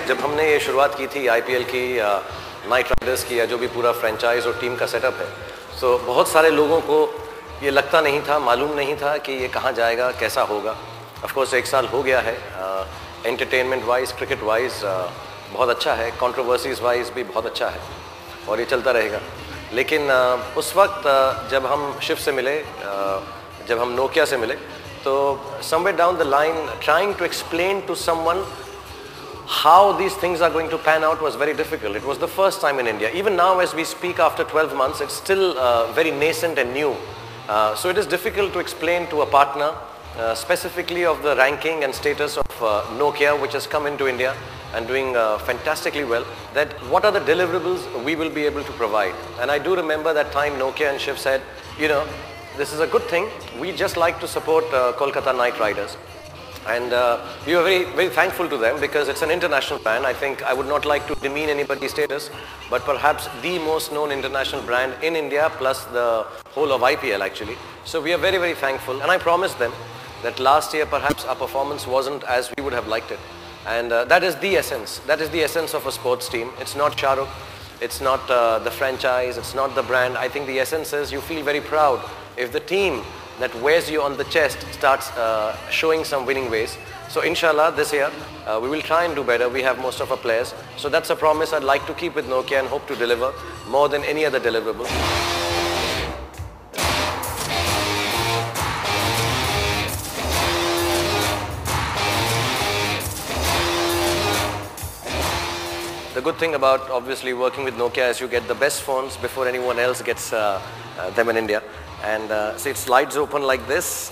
जब हमने ये शुरुआत की थी आईपीएल की, नाइट राइडर्स की, या जो भी पूरा फ्रेंचाइज और टीम का सेटअप है, तो बहुत सारे लोगों को ये लगता नहीं था, मालूम नहीं था कि ये कहाँ जाएगा, कैसा होगा। ऑफ कोर्स 1 साल हो गया है, एंटरटेनमेंट वाइज, क्रिकेट वाइज बहुत अच्छा है, कंट्रोवर्सीज वाइज भी बहुत अच्छा है और ये चलता रहेगा। लेकिन उस वक्त जब हम शिव से मिले, जब हम नोकिया से मिले, तो somewhere down the line trying to explain to someone how these things are going to pan out was very difficult. It was the first time in India. Even now as we speak after 12 months, it's still very nascent and new. So it is difficult to explain to a partner, specifically of the ranking and status of Nokia, which has come into India and doing fantastically well, that what are the deliverables we will be able to provide. And I do remember that time Nokia and Shiv said, you know, this is a good thing, we just like to support Kolkata Knight Riders. And we were very, very thankful to them because it's an international brand. I think I would not like to demean anybody's status, but perhaps the most known international brand in India plus the whole of IPL actually. So we are very, very thankful, and I promised them that last year perhaps our performance wasn't as we would have liked it. And that is the essence. That is the essence of a sports team. It's not Shah Rukh, it's not the franchise, it's not the brand. I think the essence is you feel very proud if the team that wears you on the chest starts showing some winning ways. So inshallah this year we will try and do better. We have most of our players. So that's a promise I'd like to keep with Nokia and hope to deliver more than any other deliverable. The good thing about obviously working with Nokia is you get the best phones before anyone else gets them in India. And so it slides open like this.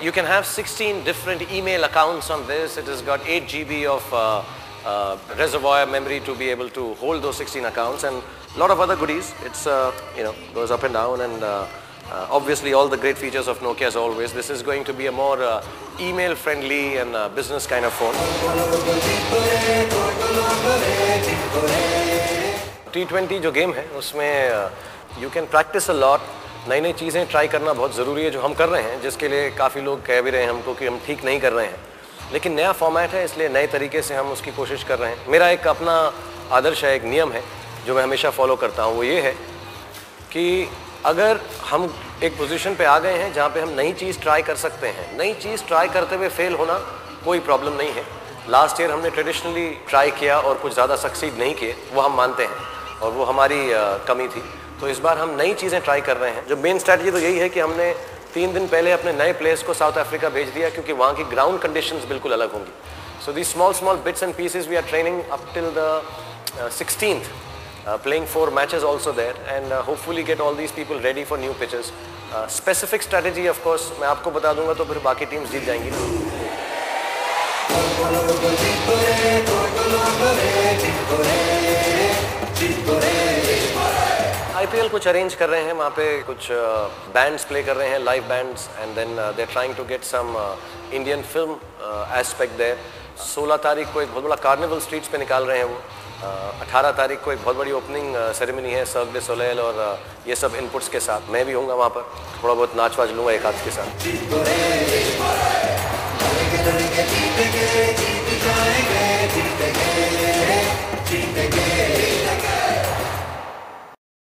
You can have 16 different email accounts on this. It has got 8 GB of reservoir memory to be able to hold those 16 accounts, and a lot of other goodies. It's you know, goes up and down, and obviously all the great features of Nokia as always. This is going to be a more email friendly and business kind of phone. T20 जो game है उसमें you can practice a lot. नई नई चीज़ें try करना बहुत ज़रूरी है जो हम कर रहे हैं, जिसके लिए काफ़ी लोग कह भी रहे हैं हमको कि हम ठीक नहीं कर रहे हैं, लेकिन नया फॉर्मेट है इसलिए नए तरीके से हम उसकी कोशिश कर रहे हैं। मेरा एक अपना आदर्श है, एक नियम है जो मैं हमेशा फॉलो करता हूँ, वो ये है कि अगर हम एक पोजीशन पे आ गए हैं जहाँ पे हम नई चीज़ ट्राई कर सकते हैं, नई चीज़ ट्राई करते हुए फेल होना कोई प्रॉब्लम नहीं है। लास्ट ईयर हमने ट्रेडिशनली ट्राई किया और कुछ ज़्यादा सक्सीड नहीं किए, वो हम मानते हैं और वो हमारी कमी थी। तो इस बार हम नई चीज़ें ट्राई कर रहे हैं। जो मेन स्ट्रैटेजी तो यही है कि हमने 3 दिन पहले अपने नए प्लेयर्स को साउथ अफ्रीका भेज दिया क्योंकि वहाँ की ग्राउंड कंडीशंस बिल्कुल अलग होंगी। So the small bits and pieces we are training up till the 16th, playing 4 matches also there, and hopefully get all these people ready for new pitches. Specific strategy of course मैं आपको बता दूंगा तो फिर बाकी teams जीत जाएंगी। IPL कुछ arrange कर रहे हैं, वहाँ पे कुछ बैंड्स प्ले कर रहे हैं, live bands, and then they are trying to get some Indian film aspect there. 16 तारीख को एक बहुत बड़ा कार्निवल स्ट्रीट्स पे निकाल रहे हैं वो। 18 तारीख को एक बहुत बड़ी ओपनिंग सेरेमनी है सर्क डे सोलेल और ये सब इनपुट्स के साथ। मैं भी होऊंगा वहाँ पर, थोड़ा बहुत नाच वाच लूँगा एक हाथ के साथ।